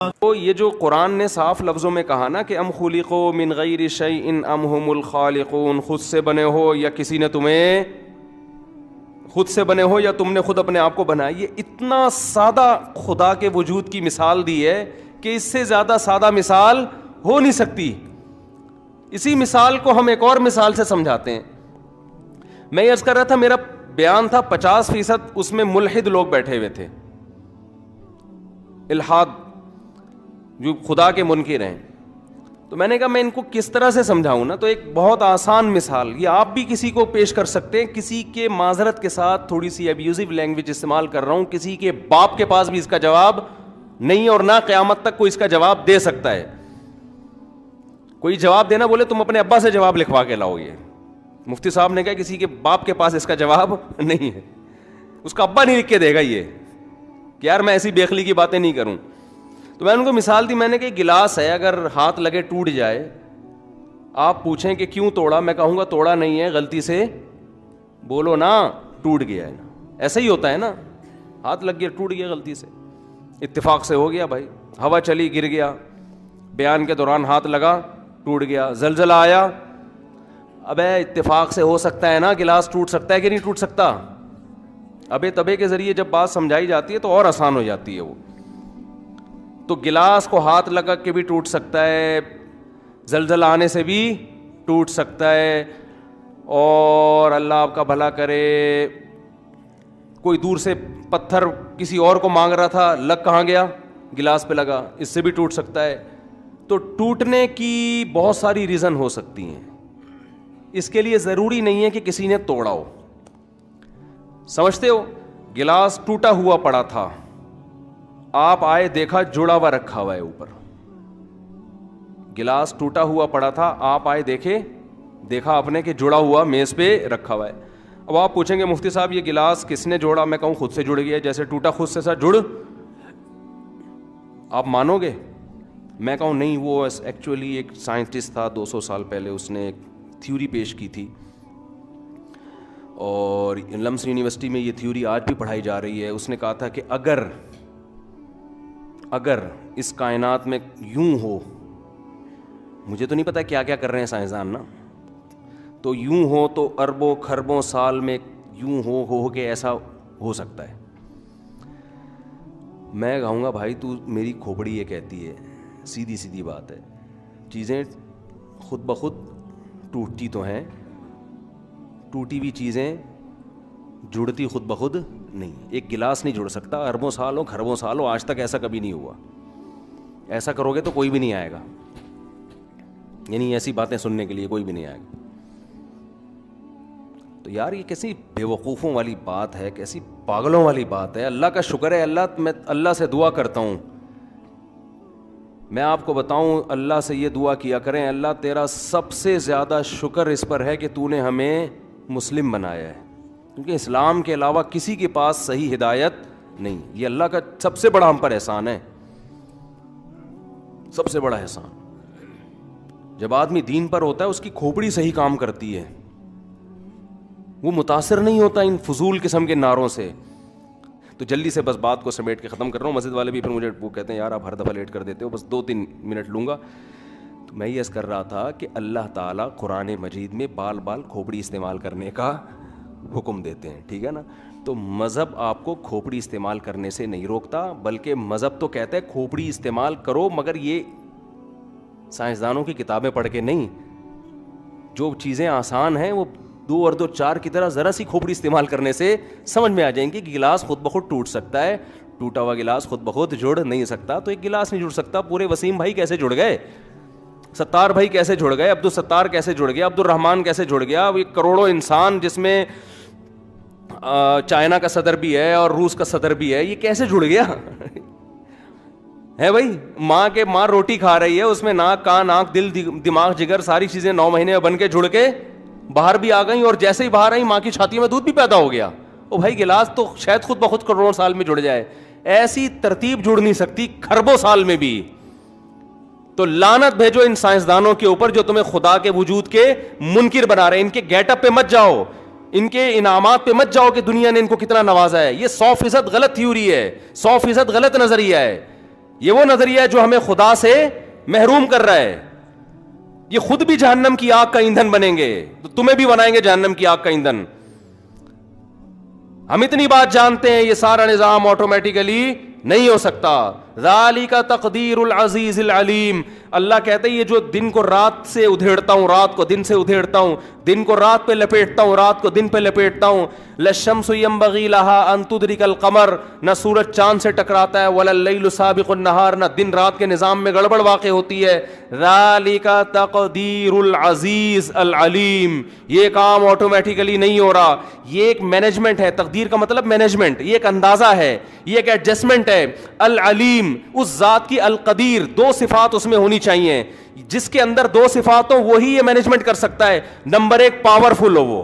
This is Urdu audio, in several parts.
تو یہ جو قرآن نے صاف لفظوں میں کہا نا کہ ام خلقوا من غیر شیء ام هم الخالقون، خود سے بنے ہو یا کسی نے تمہیں خود سے بنے ہو یا تم نے خود اپنے آپ کو بنایا، یہ اتنا سادہ خدا کے وجود کی مثال دی ہے کہ اس سے زیادہ سادہ مثال ہو نہیں سکتی. اسی مثال کو ہم ایک اور مثال سے سمجھاتے ہیں. میں یہ عرض کر رہا تھا، میرا بیان تھا 50% اس میں ملحد لوگ بیٹھے ہوئے تھے، الحاد جو خدا کے منکر ہیں. تو میں نے کہا میں ان کو کس طرح سے سمجھاؤں نا، تو ایک بہت آسان مثال یہ آپ بھی کسی کو پیش کر سکتے ہیں. کسی کے معذرت کے ساتھ تھوڑی سی ابیوزو لینگویج استعمال کر رہا ہوں، کسی کے باپ کے پاس بھی اس کا جواب نہیں اور نہ قیامت تک کوئی اس کا جواب دے سکتا ہے. کوئی جواب دینا بولے تم اپنے ابا سے جواب لکھوا کے لاؤ. یہ مفتی صاحب نے کہا کسی کے باپ کے پاس اس کا جواب نہیں ہے، اس کا ابا نہیں لکھ کے دے گا یہ کہ یار میں ایسی بیخلی کی باتیں نہیں کروں. تو میں نے ان کو مثال دی، میں نے کہا گلاس ہے، اگر ہاتھ لگے ٹوٹ جائے، آپ پوچھیں کہ کیوں توڑا، میں کہوں گا توڑا نہیں ہے، غلطی سے بولو نا ٹوٹ گیا ہے نا. ایسا ہی ہوتا ہے نا، ہاتھ لگ گیا ٹوٹ گیا غلطی سے، اتفاق سے ہو گیا بھائی. ہوا چلی گر گیا، بیان کے دوران ہاتھ لگا ٹوٹ گیا. زلزلہ آیا، ابے اتفاق سے ہو سکتا ہے نا، گلاس ٹوٹ سکتا ہے کہ نہیں ٹوٹ سکتا. ابے تبے کے ذریعے جب بات سمجھائی جاتی ہے تو اور آسان ہو جاتی ہے وہ. تو گلاس کو ہاتھ لگا کے بھی ٹوٹ سکتا ہے، زلزلہ آنے سے بھی ٹوٹ سکتا ہے. اور اللہ آپ کا بھلا کرے، کوئی دور سے پتھر کسی اور کو مانگ رہا تھا، لگ کہاں گیا؟ گلاس پہ لگا، اس سے بھی ٹوٹ سکتا ہے. تو ٹوٹنے کی بہت ساری ریزن ہو سکتی ہیں، اس کے لیے ضروری نہیں ہے کہ کسی نے توڑا ہو. سمجھتے ہو، گلاس ٹوٹا ہوا پڑا تھا، آپ آئے دیکھا جڑا ہوا رکھا ہوا ہے اوپر. گلاس ٹوٹا ہوا پڑا تھا، آپ آئے دیکھا آپ نے کہ جڑا ہوا میز پہ رکھا ہوا ہے. اب آپ پوچھیں گے مفتی صاحب یہ گلاس کس نے جوڑا؟ میں کہوں خود سے جڑ گیا، جیسے ٹوٹا خود سے سا جڑ. آپ مانو گے؟ میں کہوں نہیں، وہ ایکچولی ایک سائنٹسٹ تھا 200 سال پہلے، اس نے ایک تھیوری پیش کی تھی اور لمس یونیورسٹی میں یہ تھیوری آج بھی پڑھائی جا رہی ہے. اس نے کہا تھا کہ اگر اس کائنات میں یوں ہو، مجھے تو نہیں پتا کیا کیا کر رہے ہیں سائنسدان نا، تو یوں ہو تو اربوں کھربوں سال میں یوں ہو کہ ایسا ہو سکتا ہے. میں کہوں گا بھائی تو میری کھوپڑی یہ کہتی ہے، سیدھی بات ہے، چیزیں خود بخود ٹوٹتی تو ہیں، ٹوٹی ہوئی چیزیں جڑتی خود بخود نہیں. ایک گلاس نہیں جڑ سکتا، اربوں سال ہو کھربوں سال ہو، آج تک ایسا کبھی نہیں ہوا. ایسا کرو گے تو کوئی بھی نہیں آئے گا، یعنی ایسی باتیں سننے کے لیے کوئی بھی نہیں آئے گا. تو یار یہ کیسی بے وقوفوں والی بات ہے، کیسی پاگلوں والی بات ہے. اللہ کا شکر ہے، میں اللہ سے دعا کرتا ہوں، میں آپ کو بتاؤں اللہ سے یہ دعا کیا کریں، اللہ تیرا سب سے زیادہ شکر اس پر ہے کہ تو نے ہمیں مسلم بنایا ہے، کیونکہ اسلام کے علاوہ کسی کے پاس صحیح ہدایت نہیں. یہ اللہ کا سب سے بڑا ہم پر احسان ہے، سب سے بڑا احسان. جب آدمی دین پر ہوتا ہے اس کی کھوپڑی صحیح کام کرتی ہے، وہ متاثر نہیں ہوتا ان فضول قسم کے نعروں سے. تو جلدی سے بس بات کو سمیٹ کے ختم کر رہا ہوں. مسجد والے بھی پھر مجھے وہ کہتے ہیں یار آپ ہر دفعہ لیٹ کر دیتے ہو، بس 2-3 منٹ لوں گا. تو میں یہ عرض کر رہا تھا کہ اللہ تعالیٰ قرآن مجید میں بال کھوپڑی استعمال کرنے کا حکم دیتے ہیں، ٹھیک ہے نا. تو مذہب آپ کو کھوپڑی استعمال کرنے سے نہیں روکتا، بلکہ مذہب تو کہتا ہے کھوپڑی استعمال کرو، مگر یہ سائنسدانوں کی کتابیں پڑھ کے نہیں. جو چیزیں آسان ہیں وہ 2 اور 2 4 کی طرح ذرا سی کھوپڑی استعمال کرنے سے سمجھ میں آ جائیں گے کہ گلاس خود بخود ٹوٹ سکتا ہے. ٹوٹا ہوا گلاس خود بخود جڑ نہیں سکتا. تو ایک گلاس نہیں جڑ سکتا، پورے وسیم بھائی کیسے جڑ گئے، ستار بھائی کیسے جڑ گئے، عبدالستار کیسے جڑ گیا، عبد الرحمان کیسے جڑ گیا، یہ کروڑوں انسان جس میں چائنا کا صدر بھی ہے اور روس کا صدر بھی ہے، یہ کیسے جڑ گیا ہے بھائی. ماں روٹی کھا رہی ہے، اس میں ناک کان آنکھ دل دماغ جگر ساری چیزیں 9 مہینے میں بن کے جڑ کے باہر بھی آ گئیں، اور جیسے ہی باہر آئیں ماں کی چھاتی میں دودھ بھی پیدا ہو گیا. او بھائی گلاس تو شاید خود بخود کروڑوں سال میں جڑ جائے، ایسی ترتیب جڑ نہیں سکتی کھربوں سال میں بھی. تو لعنت بھیجو ان سائنسدانوں کے اوپر جو تمہیں خدا کے وجود کے منکر بنا رہے ہیں. ان کے گیٹ اپ پہ مت جاؤ، ان کے انعامات پہ مت جاؤ کہ دنیا نے ان کو کتنا نوازا ہے. یہ 100% غلط تھیوری ہے، 100% غلط نظریہ ہے. یہ وہ نظریہ ہے جو ہمیں خدا سے محروم کر رہا ہے. یہ خود بھی جہنم کی آگ کا ایندھن بنیں گے, تو تمہیں بھی بنائیں گے جہنم کی آگ کا ایندھن. ہم اتنی بات جانتے ہیں, یہ سارا نظام آٹومیٹیکلی نہیں ہو سکتا. ذالک تقدیر العزیز العلیم. اللہ کہتے ہیں یہ جو دن کو رات سے ادھیڑتا ہوں, رات کو دن سے ادھیڑتا ہوں, دن کو رات پہ لپیٹتا ہوں, رات کو دن پہ لپیٹتا ہوں. للشمس ينبغي لها ان تدرك القمر. نہ سورج چاند سے ٹکراتا ہے, ولا اللیل سابق النہار. نہ دن رات کے نظام میں گڑبڑ واقع ہوتی ہے. ذالک تقدیر العزیز العلیم. یہ کام آٹومیٹیکلی نہیں ہو رہا, یہ ایک مینجمنٹ ہے. تقدیر کا مطلب مینجمنٹ, یہ ایک اندازہ ہے, یہ ایک ایڈجسٹمنٹ ہے. العلیم, اس ذات کی القدیر, دو صفات اس میں ہونی چاہیے. جس کے اندر دو صفات ہو وہی یہ مینجمنٹ کر سکتا ہے. نمبر ایک, پاورفل ہو. وہ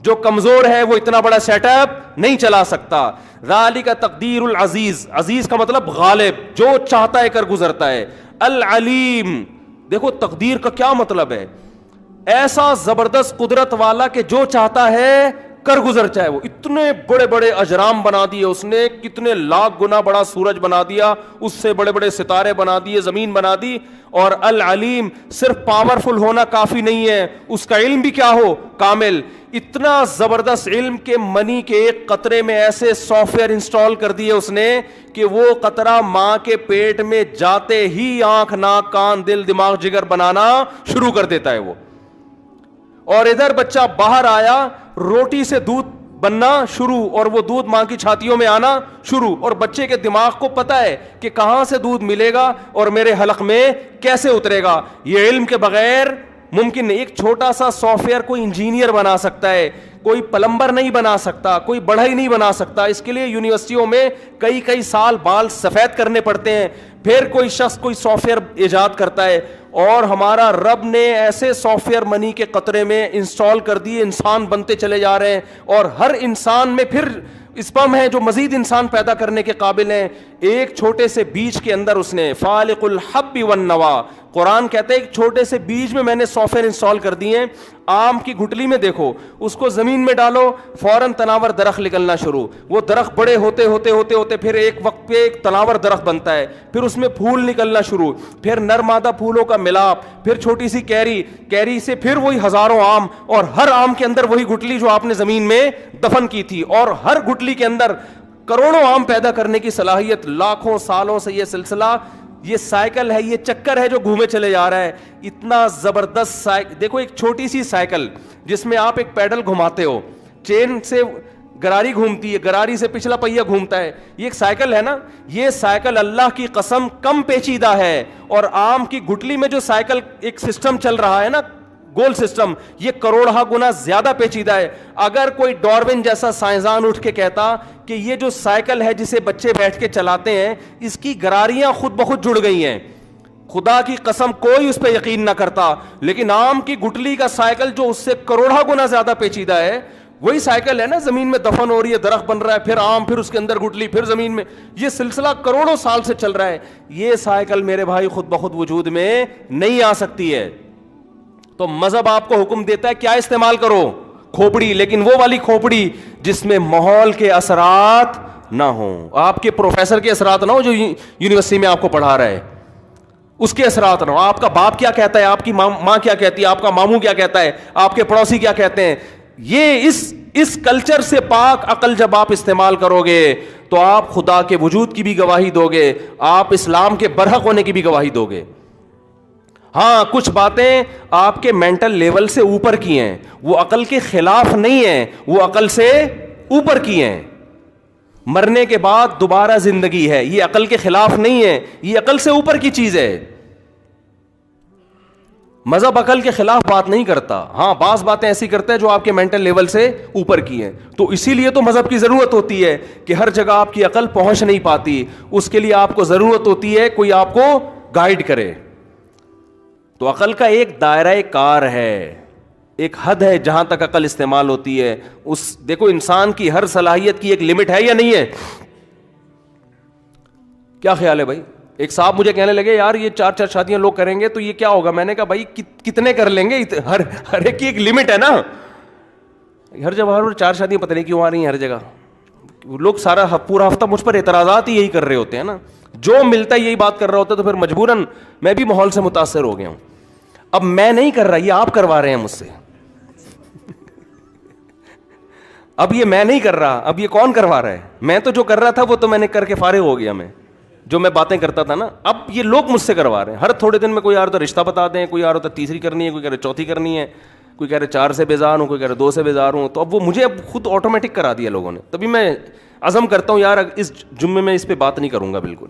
جو کمزور ہے وہ اتنا بڑا سیٹ اپ نہیں چلا سکتا. ذالک تقدیر العزیز. عزیز کا مطلب غالب, جو چاہتا ہے کر گزرتا ہے. العلیم, دیکھو تقدیر کا کیا مطلب ہے, ایسا زبردست قدرت والا کہ جو چاہتا ہے کر گزر چاہے. وہ اتنے بڑے بڑے اجرام بنا دیے اس نے, کتنے لاکھ گنا بڑا سورج بنا دیا, اس سے بڑے بڑے ستارے بنا دیے, زمین بنا دی. اور العلیم, صرف پاورفل ہونا کافی نہیں ہے, اس کا علم بھی کیا ہو, کامل. اتنا زبردست علم کے منی کے ایک قطرے میں ایسے سافٹ ویئر انسٹال کر دیے اس نے کہ وہ قطرہ ماں کے پیٹ میں جاتے ہی آنکھ, ناک, کان, دل, دماغ, جگر بنانا شروع کر دیتا ہے وہ. اور ادھر بچہ باہر آیا, روٹی سے دودھ بننا شروع, اور وہ دودھ ماں کی چھاتیوں میں آنا شروع. اور بچے کے دماغ کو پتا ہے کہ کہاں سے دودھ ملے گا اور میرے حلق میں کیسے اترے گا. یہ علم کے بغیر ممکن نہیں. ایک چھوٹا سا سافٹ ویئر کوئی انجینئر بنا سکتا ہے, کوئی پلمبر نہیں بنا سکتا, کوئی بڑھئی نہیں بنا سکتا. اس کے لیے یونیورسٹیوں میں کئی سال بال سفید کرنے پڑتے ہیں, پھر کوئی شخص کوئی سافٹ ویئر ایجاد کرتا ہے. اور ہمارا رب نے ایسے سافٹ ویئر منی کے قطرے میں انسٹال کر دیے, انسان بنتے چلے جا رہے ہیں. اور ہر انسان میں پھر اسپرم ہے جو مزید انسان پیدا کرنے کے قابل ہیں. ایک چھوٹے سے بیج کے اندر اس نے فالق الحب والنوا, قرآن کہتے ہیں ایک چھوٹے سے بیج میں نے سافٹ ویئر انسٹال کر دیے ہیں. آم کی گٹلی میں دیکھو, اس کو زمین میں ڈالو, فوراً تناور درخت نکلنا شروع. وہ درخت بڑے ہوتے ہوتے ہوتے ہوتے پھر ایک وقت پہ ایک تناور درخت بنتا ہے, پھر اس میں پھول نکلنا شروع, پھر نر مادہ پھولوں کا ملاپ, پھر چھوٹی سی کیری سے پھر وہی ہزاروں آم, اور ہر آم کے اندر وہی گٹلی جو آپ نے زمین میں دفن کی تھی, اور ہر گٹلی کے اندر کروڑوں آم پیدا کرنے کی صلاحیت. لاکھوں سالوں سے یہ سلسلہ, یہ سائیکل ہے, یہ چکر ہے جو گھومے چلے جا رہا ہے. اتنا زبردست دیکھو, ایک چھوٹی سی سائیکل جس میں آپ ایک پیڈل گھماتے ہو, چین سے گراری گھومتی ہے, گراری سے پچھلا پہیہ گھومتا ہے, یہ ایک سائیکل ہے نا. یہ سائیکل اللہ کی قسم کم پیچیدہ ہے, اور آم کی گٹلی میں جو سائیکل ایک سسٹم چل رہا ہے نا, گول سسٹم, یہ کروڑہ گنا زیادہ پیچیدہ ہے. اگر کوئی ڈاروین جیسا سائنسدان اٹھ کے کہتا کہ یہ جو سائیکل ہے جسے بچے بیٹھ کے چلاتے ہیں, اس کی گراریاں خود بخود جڑ گئی ہیں, خدا کی قسم کوئی اس پہ یقین نہ کرتا. لیکن آم کی گٹلی کا سائیکل جو اس سے کروڑہ گنا زیادہ پیچیدہ ہے, وہی سائیکل ہے نا, زمین میں دفن ہو رہی ہے, درخت بن رہا ہے, پھر آم, پھر اس کے اندر گٹلی, پھر زمین میں, یہ سلسلہ کروڑوں سال سے چل رہا ہے. یہ سائیکل میرے بھائی خود بخود وجود میں نہیں آ سکتی ہے. تو مذہب آپ کو حکم دیتا ہے کیا استعمال کرو, کھوپڑی, لیکن وہ والی کھوپڑی جس میں ماحول کے اثرات نہ ہوں, آپ کے پروفیسر کے اثرات نہ ہو جو یونیورسٹی میں آپ کو پڑھا رہا ہے, اس کے اثرات نہ ہو. آپ کا باپ کیا کہتا ہے, آپ کی ماں کیا کہتی ہے, آپ کا ماموں کیا کہتا ہے, آپ کے پڑوسی کیا کہتے ہیں, یہ اس کلچر سے پاک عقل جب آپ استعمال کرو گے تو آپ خدا کے وجود کی بھی گواہی دو گے, آپ اسلام کے برحق ہونے کی بھی گواہی دو گے. ہاں, کچھ باتیں آپ کے مینٹل لیول سے اوپر کی ہیں, وہ عقل کے خلاف نہیں ہیں, وہ عقل سے اوپر کی ہیں. مرنے کے بعد دوبارہ زندگی ہے, یہ عقل کے خلاف نہیں ہے, یہ عقل سے اوپر کی چیز ہے. مذہب عقل کے خلاف بات نہیں کرتا, ہاں بعض باتیں ایسی کرتا ہے جو آپ کے مینٹل لیول سے اوپر کی ہیں. تو اسی لیے تو مذہب کی ضرورت ہوتی ہے کہ ہر جگہ آپ کی عقل پہنچ نہیں پاتی, اس کے لیے آپ کو ضرورت ہوتی ہے کوئی آپ کو گائیڈ کرے. تو عقل کا ایک دائرہ کار ہے, ایک حد ہے جہاں تک عقل استعمال ہوتی ہے. دیکھو انسان کی ہر صلاحیت کی ایک لمٹ ہے یا نہیں ہے؟ کیا خیال ہے بھائی؟ ایک صاحب مجھے کہنے لگے یار یہ 4 شادیاں لوگ کریں گے تو یہ کیا ہوگا. میں نے کہا بھائی کتنے کر لیں گے, ہر ایک کی ایک لمٹ ہے نا. ہر جگہ 4 شادیاں پتہ نہیں کیوں آ رہی ہیں ہر جگہ, لوگ سارا پورا ہفتہ مجھ پر اعتراضات ہی یہی کر رہے ہوتے ہیں نا, جو ملتا ہے یہی بات کر رہا ہوتا ہے, تو پھر مجبوراً میں بھی ماحول سے متاثر ہو گیا ہوں. اب میں نہیں کر رہا, یہ آپ کروا رہے ہیں مجھ سے. اب یہ میں نہیں کر رہا, اب یہ کون کروا رہا ہے؟ میں تو جو کر رہا تھا وہ تو میں نے کر کے فارغ ہو گیا. میں جو میں باتیں کرتا تھا نا, اب یہ لوگ مجھ سے کروا رہے ہیں. ہر تھوڑے دن میں کوئی آ رہا تو رشتہ بتا دیں, کوئی آ رہا تو تیسری کرنی ہے, کوئی کہہ رہے چوتھی کرنی ہے, کوئی کہہ رہے 4 سے بیزار ہوں, کوئی کہہ رہے 2 سے بیزار ہوں. تو اب وہ مجھے اب خود آٹومیٹک کرا دیا لوگوں نے. تبھی میں عزم کرتا ہوں یار اس جمعے میں اس پہ بات نہیں کروں گا بالکل,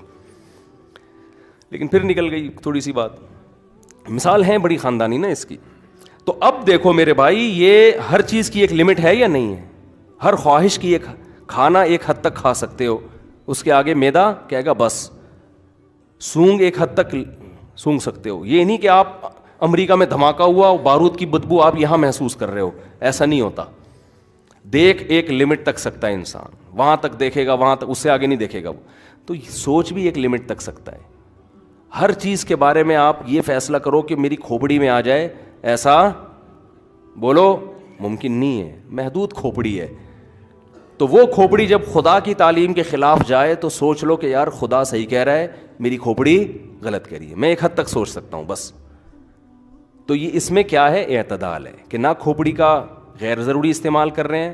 لیکن پھر نکل گئی تھوڑی سی بات. مثال ہے بڑی خاندانی نا اس کی. تو اب دیکھو میرے بھائی, یہ ہر چیز کی ایک لمٹ ہے یا نہیں ہے؟ ہر خواہش کی ایک کھانا ایک حد تک کھا سکتے ہو, اس کے آگے میدا کہے گا بس. سونگ ایک حد تک سونگ سکتے ہو, یہ نہیں کہ آپ امریکہ میں دھماکہ ہوا بارود کی بدبو آپ یہاں محسوس کر رہے ہو, ایسا نہیں ہوتا. دیکھ ایک لمٹ تک سکتا ہے انسان, وہاں تک دیکھے گا, وہاں تک, اس سے آگے نہیں دیکھے گا وہ. تو سوچ بھی ایک لمٹ تک سکتا ہے. ہر چیز کے بارے میں آپ یہ فیصلہ کرو کہ میری کھوپڑی میں آ جائے, ایسا بولو ممکن نہیں ہے, محدود کھوپڑی ہے. تو وہ کھوپڑی جب خدا کی تعلیم کے خلاف جائے تو سوچ لو کہ یار خدا صحیح کہہ رہا ہے, میری کھوپڑی غلط کہہ رہی ہے. میں ایک حد تک سوچ سکتا ہوں بس. تو یہ اس میں کیا ہے؟ اعتدال ہے کہ نہ کھوپڑی کا غیر ضروری استعمال کر رہے ہیں,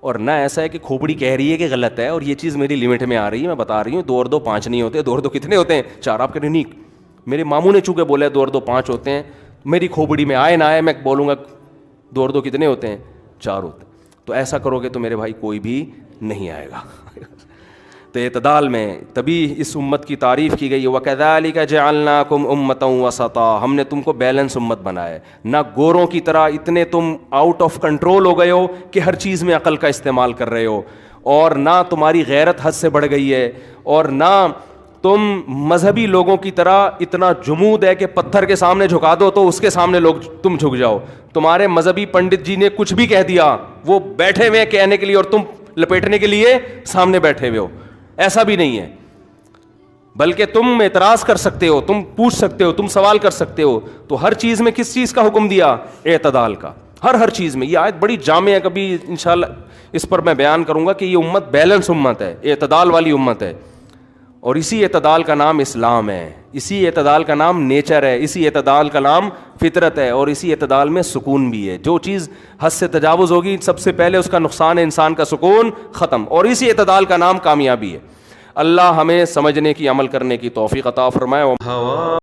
اور نہ ایسا ہے کہ کھوپڑی کہہ رہی ہے کہ غلط ہے اور یہ چیز میری لمٹ میں آ رہی ہے. میں بتا رہی ہوں 2 اور 2 5 نہیں ہوتے. 2 اور 2 کتنے ہوتے ہیں؟ 4. آپ کہہ رہے ہیں نہیں, میرے ماموں نے چونکہ بولا 2 اور 2 5 ہوتے ہیں, میری کھوپڑی میں آئے نہ آئے میں بولوں گا 2 اور 2 کتنے ہوتے ہیں؟ 4 ہوتے ہیں. تو ایسا کرو گے تو میرے بھائی کوئی بھی نہیں آئے گا. تو اعتدال میں تبھی اس امت کی تعریف کی گئی. وَكَذَلِكَ جَعَلْنَاكُمْ أُمَّةً وَسَطًا, ہم نے تم کو بیلنس امت بنایا ہے. نہ گوروں کی طرح اتنے تم آؤٹ آف کنٹرول ہو گئے ہو کہ ہر چیز میں عقل کا استعمال کر رہے ہو, اور نہ تمہاری غیرت حد سے بڑھ گئی ہے, اور نہ تم مذہبی لوگوں کی طرح اتنا جمود ہے کہ پتھر کے سامنے جھکا دو تو اس کے سامنے لوگ تم جھک جاؤ. تمہارے مذہبی پنڈت جی نے کچھ بھی کہہ دیا, وہ بیٹھے ہوئے کہنے کے لیے اور تم لپیٹنے کے لیے سامنے بیٹھے ہوئے ہو. ایسا بھی نہیں ہے, بلکہ تم اعتراض کر سکتے ہو, تم پوچھ سکتے ہو, تم سوال کر سکتے ہو. تو ہر چیز میں کس چیز کا حکم دیا؟ اعتدال کا. ہر چیز میں. یہ آیت بڑی جامع ہے, کبھی انشاءاللہ اس پر میں بیان کروں گا کہ یہ امت بیلنس امت ہے, اعتدال والی امت ہے. اور اسی اعتدال کا نام اسلام ہے, اسی اعتدال کا نام نیچر ہے, اسی اعتدال کا نام فطرت ہے, اور اسی اعتدال میں سکون بھی ہے. جو چیز حد سے تجاوز ہوگی سب سے پہلے اس کا نقصان ہے, انسان کا سکون ختم, اور اسی اعتدال کا نام کامیابی ہے. اللہ ہمیں سمجھنے کی, عمل کرنے کی توفیق عطا فرمائے.